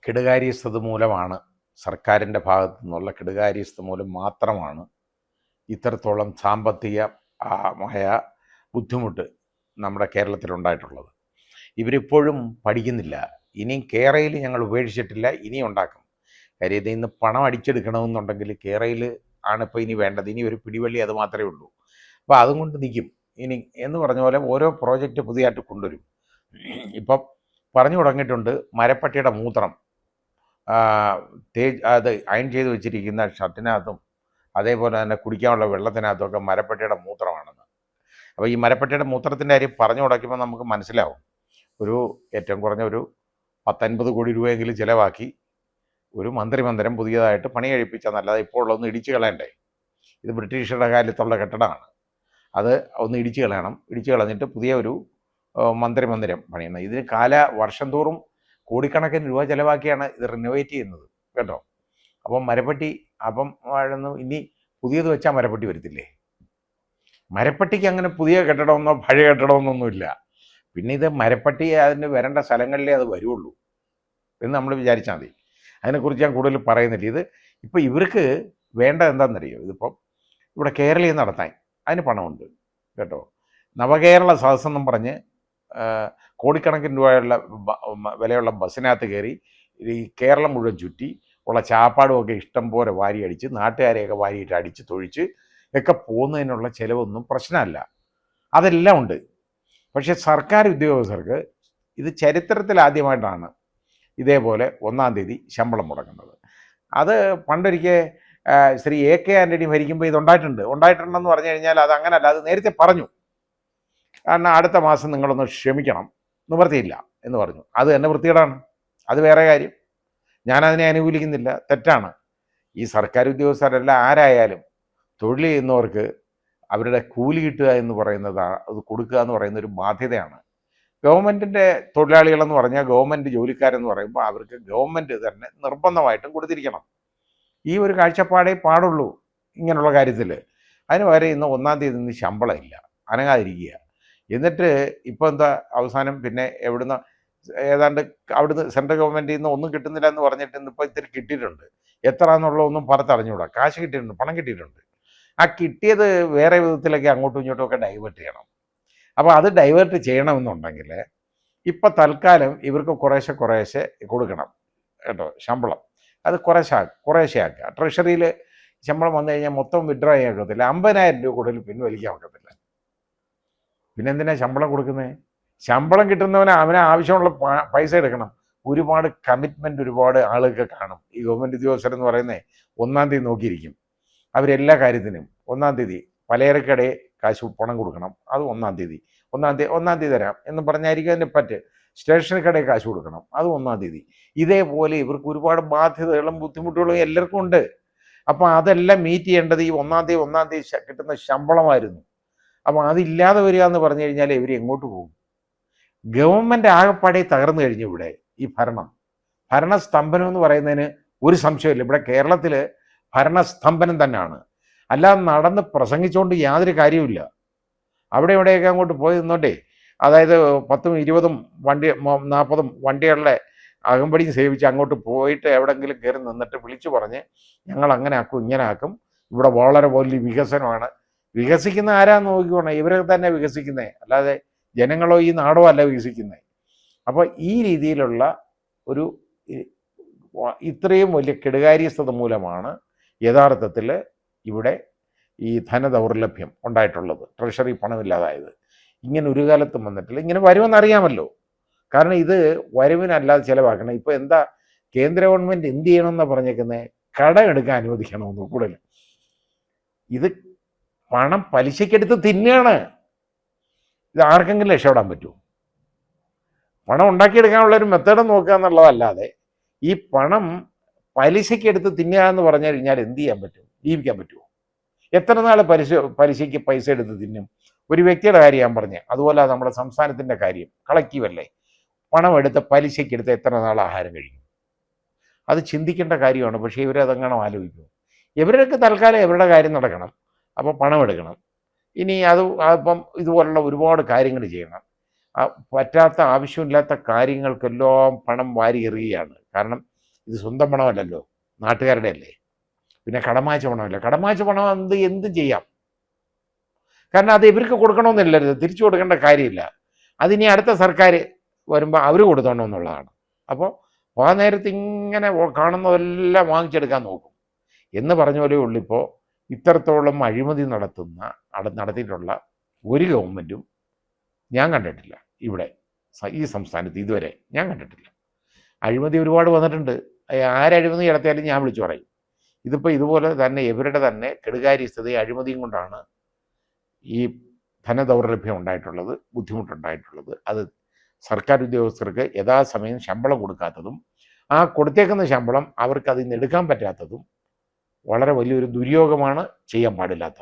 കെടുകാര്യസ്ഥത മൂലമാണ്, സർക്കാരിൻ്റെ ഭാഗത്തു നിന്നുള്ള കെടുകാര്യസ്ഥത മൂലം മാത്രമാണ് ഇത്രത്തോളം സാമ്പത്തികമായ ബുദ്ധിമുട്ട് നമ്മുടെ കേരളത്തിലുണ്ടായിട്ടുള്ളത്. ഇവരിപ്പോഴും പഠിക്കുന്നില്ല. ഇനിയും കേരയിൽ ഞങ്ങൾ ഉപേക്ഷിച്ചിട്ടില്ല, ഇനിയും ഉണ്ടാക്കും. കാര്യം ഇതിൽ നിന്ന് പണം അടിച്ചെടുക്കണമെന്നുണ്ടെങ്കിൽ കേരയിൽ ആണിപ്പോൾ ഇനി വേണ്ടത്. ഇനി ഒരു പിടിവള്ളി അത് മാത്രമേ ഉള്ളൂ. അപ്പോൾ അതും കൊണ്ട് നിൽക്കും. ഇനി എന്ന് പറഞ്ഞ പോലെ ഓരോ പ്രോജക്റ്റ് പുതിയതായിട്ട് കൊണ്ടുവരും. ഇപ്പം പറഞ്ഞു തുടങ്ങിയിട്ടുണ്ട്, മരപ്പട്ടിയുടെ മൂത്രം അത് അയൺ ചെയ്ത് വെച്ചിരിക്കുന്ന ഷർട്ടിനകത്തും അതേപോലെ തന്നെ കുടിക്കാനുള്ള വെള്ളത്തിനകത്തുമൊക്കെ മരപ്പട്ടിയുടെ മൂത്രമാണെന്ന്. അപ്പോൾ ഈ മരപ്പട്ടിയുടെ മൂത്രത്തിൻ്റെ കാര്യം പറഞ്ഞു തുടക്കുമ്പോൾ നമുക്ക് മനസ്സിലാവും. ഏറ്റവും കുറഞ്ഞ ഒരു 50 കോടി രൂപയെങ്കിലും ചിലവാക്കി ഒരു മന്ത്രിമന്ദിരം പുതിയതായിട്ട് പണി കഴിപ്പിച്ചാൽ നല്ലത്. ഇപ്പോൾ ഉള്ളതൊന്ന് ഇടിച്ചു കളയണ്ടേ? ഇത് ബ്രിട്ടീഷുടെ കാലത്തുള്ള കെട്ടിടമാണ്. അത് ഒന്ന് ഇടിച്ചു കളയണം. ഇടിച്ചു കളഞ്ഞിട്ട് പുതിയ ഒരു മന്ത്രിമന്ദിരം പണിയുന്നത്. ഇതിന് വർഷം തോറും കോടിക്കണക്കിന് രൂപ ചിലവാക്കിയാണ് ഇത് റിനോവേറ്റ് ചെയ്യുന്നത് കേട്ടോ. അപ്പം മരപ്പട്ടി ഇനി പുതിയത് വെച്ചാൽ മരപ്പട്ടി വരത്തില്ലേ? മരപ്പട്ടിക്ക് അങ്ങനെ പുതിയ കെട്ടിടമെന്നോ പഴയ കെട്ടിടമെന്നൊന്നുമില്ല. പിന്നെ ഇത് മരപ്പട്ടി അതിന് വരേണ്ട സ്ഥലങ്ങളിലേ അത് വരുള്ളൂ എന്ന് നമ്മൾ വിചാരിച്ചാൽ മതി. അതിനെക്കുറിച്ച് ഞാൻ കൂടുതൽ പറയുന്നില്ല. ഇത് ഇപ്പോൾ ഇവർക്ക് വേണ്ട എന്താണെന്നറിയോ? ഇതിപ്പം ഇവിടെ കേരളീയം നടത്താൻ അതിന് പണമുണ്ട് കേട്ടോ. നവകേരള സദസ്സെന്നും പറഞ്ഞ് കോടിക്കണക്കിന് രൂപയുള്ള വിലയുള്ള ബസ്സിനകത്ത് കയറി ഈ കേരളം മുഴുവൻ ചുറ്റി ഉള്ള ചാപ്പാടുമൊക്കെ ഇഷ്ടം പോലെ വാരിയടിച്ച് നാട്ടുകാരെയൊക്കെ വാരിയിട്ട് അടിച്ച് തൊഴിച്ച് ഒക്കെ പോകുന്നതിനുള്ള ചിലവൊന്നും പ്രശ്നമല്ല. അതെല്ലാം ഉണ്ട്. പക്ഷേ സർക്കാർ ഉദ്യോഗസ്ഥർക്ക് ഇത് ചരിത്രത്തിൽ ആദ്യമായിട്ടാണ് ഇതേപോലെ 1-ാം തീയതി ശമ്പളം മുടക്കുന്നത്. അത് പണ്ടൊരിക്കൽ ശ്രീ AK ആൻ്റണി ഭരിക്കുമ്പോൾ ഉണ്ടായിട്ടുണ്ടെന്ന് പറഞ്ഞു കഴിഞ്ഞാൽ അത് അങ്ങനല്ല. അത് നേരത്തെ പറഞ്ഞു. കാരണം അടുത്ത മാസം നിങ്ങളൊന്ന് ക്ഷമിക്കണം, നിവൃത്തിയില്ല എന്ന് പറഞ്ഞു. അത് തന്നെ വൃത്തികേടാണ്. അത് വേറെ കാര്യം. ഞാനതിനെ അനുകൂലിക്കുന്നില്ല, തെറ്റാണ്. ഈ സർക്കാർ ഉദ്യോഗസ്ഥരെല്ലാം ആരായാലും തൊഴിൽ ചെയ്യുന്നവർക്ക് അവരുടെ കൂലി കിട്ടുക എന്ന് പറയുന്നതാണ്, അത് കൊടുക്കുക എന്ന് പറയുന്ന ഒരു ബാധ്യതയാണ്. ഗവൺമെൻറ്റിൻ്റെ തൊഴിലാളികളെന്ന് പറഞ്ഞാൽ, ഗവൺമെൻറ് ജോലിക്കാരെന്ന് പറയുമ്പോൾ അവർക്ക് ഗവൺമെൻറ് തന്നെ നിർബന്ധമായിട്ടും കൊടുത്തിരിക്കണം. ഈ ഒരു കാഴ്ചപ്പാടേ പാടുള്ളൂ ഇങ്ങനെയുള്ള കാര്യത്തിൽ. അതിന് പകരം ഇന്ന് 1-ാം തീയതി നിന്ന് ശമ്പളം ഇല്ല, അനങ്ങാതിരിക്കുക. എന്നിട്ട് ഇപ്പോൾ എന്താ അവസാനം പിന്നെ എവിടുന്ന് ഏതാണ്ട് അവിടുന്ന് സെൻട്രൽ ഗവൺമെൻറ്റിൽ നിന്ന് ഒന്നും കിട്ടുന്നില്ല എന്ന് പറഞ്ഞിട്ട് ഇന്നിപ്പോൾ ഇത്തിരി കിട്ടിയിട്ടുണ്ട്. എത്ര എന്നുള്ളതൊന്നും പറഞ്ഞറിഞ്ഞുകൂടാ. കാശ് കിട്ടിയിട്ടുണ്ട്, പണം കിട്ടിയിട്ടുണ്ട്. ആ കിട്ടിയത് വേറെ വിധത്തിലൊക്കെ അങ്ങോട്ടും ഇങ്ങോട്ടും ഒക്കെ ഡൈവേർട്ട് ചെയ്യണം. അപ്പോൾ അത് ഡൈവേർട്ട് ചെയ്യണമെന്നുണ്ടെങ്കിൽ ഇപ്പം തൽക്കാലം ഇവർക്ക് കുറേശ്ശെ കൊടുക്കണം കേട്ടോ ശമ്പളം. അത് കുറേശ്ശെ ആക്കുക. ട്രഷറിയിൽ ശമ്പളം വന്നു കഴിഞ്ഞാൽ മൊത്തം വിഡ്രോ ചെയ്യാൻ ഒക്കത്തില്ല. 50,000 രൂപ കൂടുതൽ പിൻവലിക്കാൻ ഒക്കത്തില്ല. പിന്നെന്തിനാ ശമ്പളം കൊടുക്കുന്നത്? ശമ്പളം കിട്ടുന്നവന് അവന് ആവശ്യമുള്ള പൈസ എടുക്കണം. ഒരുപാട് കമ്മിറ്റ്മെൻറ്റ് ഒരുപാട് ആളുകൾക്ക് കാണും. ഈ ഗവൺമെൻറ് ഉദ്യോഗസ്ഥരെന്ന് പറയുന്നത് 1-ാം തീയതി നോക്കിയിരിക്കും. അവരെല്ലാ കാര്യത്തിനും 1-ാം തീയതി പലചരക്കടയിൽ കാശ് പണം കൊടുക്കണം. അത് 1-ാം തീയതി 1-ാം തീയതി തരാം എന്ന് പറഞ്ഞായിരിക്കും അതിൻ്റെ പറ്റ്. സ്റ്റേഷനറി കടയിൽ കാശ് കൊടുക്കണം, അത് 1-ാം തീയതി. ഇതേപോലെ ഇവർക്ക് ഒരുപാട് ബാധ്യതകളും ബുദ്ധിമുട്ടുകളും എല്ലാവർക്കും ഉണ്ട്. അപ്പോൾ അതെല്ലാം മീറ്റ് ചെയ്യേണ്ടത് ഈ 1-ാം തീയതി കിട്ടുന്ന ശമ്പളമായിരുന്നു. അപ്പോൾ അതില്ലാതെ വരിക എന്ന് പറഞ്ഞു കഴിഞ്ഞാൽ ഇവർ എങ്ങോട്ട് പോകും? ഗവൺമെൻറ് ആകെപ്പാടെ തകർന്നു കഴിഞ്ഞു. ഇവിടെ ഈ ഭരണസ്തംഭനം എന്ന് പറയുന്നതിന് ഒരു സംശയമില്ല. ഇവിടെ കേരളത്തിൽ ഭരണസ്തംഭനം തന്നെയാണ്. അല്ലാതെ നടന്ന് പ്രസംഗിച്ചുകൊണ്ട് യാതൊരു കാര്യവുമില്ല. അവിടെ ഇവിടെയൊക്കെ അങ്ങോട്ട് പോയി നിന്നോണ്ടേ, അതായത് 10ഉം 20ഉം 40ഉം വണ്ടികളുടെ അകമ്പടിയും സേവിച്ച് അങ്ങോട്ട് പോയിട്ട് എവിടെയെങ്കിലും കയറി നിന്നിട്ട് വിളിച്ചു പറഞ്ഞ് ഞങ്ങൾ അങ്ങനെ ആക്കും ഇങ്ങനെ ആക്കും, ഇവിടെ വളരെ വലിയ വികസനമാണ്. വികസിക്കുന്ന ആരാന്ന് നോക്കിക്കോണേ, ഇവരൊക്കെ തന്നെ വികസിക്കുന്നേ, അല്ലാതെ ജനങ്ങളോ ഈ നാടോ അല്ല വികസിക്കുന്നത്. അപ്പോൾ ഈ രീതിയിലുള്ള ഒരു ഇത്രയും വലിയ കെടുകാര്യസ്ഥത മൂലമാണ് യഥാർത്ഥത്തിൽ ഇവിടെ ഈ ധനദൗർലഭ്യം ഉണ്ടായിട്ടുള്ളത്, ട്രഷറി പണമില്ലാതായത്. ഇങ്ങനെ ഒരു കാലത്തും വന്നിട്ടില്ല. ഇങ്ങനെ വരുമെന്നറിയാമല്ലോ. കാരണം ഇത് വരുവിനല്ലാതെ ചിലവാക്കണം. ഇപ്പോൾ എന്താ കേന്ദ്ര ഗവൺമെൻറ് എന്ത് ചെയ്യണമെന്നാണ് പറഞ്ഞേക്കുന്നത്? കടം എടുക്കാൻ അനുവദിക്കണമെന്ന് കൂടുതൽ. ഇത് പണം പലിശക്കെടുത്ത് തിന്നുകയാണ്. ഇത് ആർക്കെങ്കിലും രക്ഷപ്പെടാൻ പറ്റുമോ? പണം ഉണ്ടാക്കിയെടുക്കാനുള്ളൊരു മെത്തേഡ് നോക്കുക എന്നുള്ളതല്ലാതെ ഈ പണം പലിശക്കെടുത്ത് തിന്നുക എന്ന് പറഞ്ഞു കഴിഞ്ഞാൽ എന്ത് ചെയ്യാൻ പറ്റും? ജീവിക്കാൻ പറ്റുമോ? എത്ര നാൾ പലിശയ്ക്ക് പൈസ എടുത്ത് തിന്നും? ഒരു വ്യക്തിയുടെ കാര്യം ഞാൻ പറഞ്ഞേ, അതുപോലെ നമ്മുടെ സംസ്ഥാനത്തിൻ്റെ കാര്യം കളക്റ്റീവല്ലേ. പണം എടുത്ത് പലിശയ്ക്കെടുത്ത് എത്ര നാൾ ആഹാരം കഴിക്കും? അത് ചിന്തിക്കേണ്ട കാര്യമാണ്. പക്ഷേ ഇവരതെങ്ങനെ ആലോചിക്കും? ഇവരൊക്കെ തൽക്കാലം ഇവരുടെ കാര്യം നടക്കണം, അപ്പോൾ പണം എടുക്കണം. ഇനി അപ്പം ഇതുപോലുള്ള ഒരുപാട് കാര്യങ്ങൾ ചെയ്യണം. പറ്റാത്ത ആവശ്യമില്ലാത്ത കാര്യങ്ങൾക്കെല്ലാം പണം വാരി എറിയുകയാണ്. കാരണം ഇത് സ്വന്തം പണമല്ലല്ലോ, നാട്ടുകാരുടെ അല്ലേ. പിന്നെ കടമാച്ച പണമല്ല, കടമാച്ച പണം എന്തും ചെയ്യാം. കാരണം അത് ഇവർക്ക് കൊടുക്കണമെന്നില്ലല്ലോ, തിരിച്ചു കൊടുക്കേണ്ട കാര്യമില്ല. അതിനി അടുത്ത സർക്കാർ വരുമ്പോൾ അവർ കൊടുത്തോണമെന്നുള്ളതാണ്. അപ്പോൾ ആ നേരത്ത് ഇങ്ങനെ കാണുന്നതെല്ലാം വാങ്ങിച്ചെടുക്കാൻ നോക്കും എന്ന് പറഞ്ഞ പോലെ ഉള്ളിപ്പോൾ ഇത്രത്തോളം അഴിമതി നടത്തിയിട്ടുള്ള ഒരു ഗവൺമെൻറ്റും ഞാൻ കണ്ടിട്ടില്ല ഇവിടെ ഈ സംസ്ഥാനത്ത് ഇതുവരെ ഞാൻ കണ്ടിട്ടില്ല. അഴിമതി ഒരുപാട് വന്നിട്ടുണ്ട്. ആരഴിമതി നടത്തിയാലും ഞാൻ വിളിച്ചു പറയും. ഇതിപ്പോൾ ഇതുപോലെ തന്നെ ഇവരുടെ തന്നെ കെടുകാര്യസ്ഥതയും അഴിമതിയും കൊണ്ടാണ് ഈ ധനദൗർലഭ്യം ഉണ്ടായിട്ടുള്ളത്, ബുദ്ധിമുട്ടുണ്ടായിട്ടുള്ളത്. അത് സർക്കാർ ഉദ്യോഗസ്ഥർക്ക് യഥാസമയം ശമ്പളം കൊടുക്കാത്തതും ആ കൊടുത്തേക്കുന്ന ശമ്പളം അവർക്ക് അതിൽ നിന്ന് എടുക്കാൻ പറ്റാത്തതും വളരെ വലിയൊരു ദുര്യോഗമാണ്, ചെയ്യാൻ പാടില്ലാത്തതാണ്.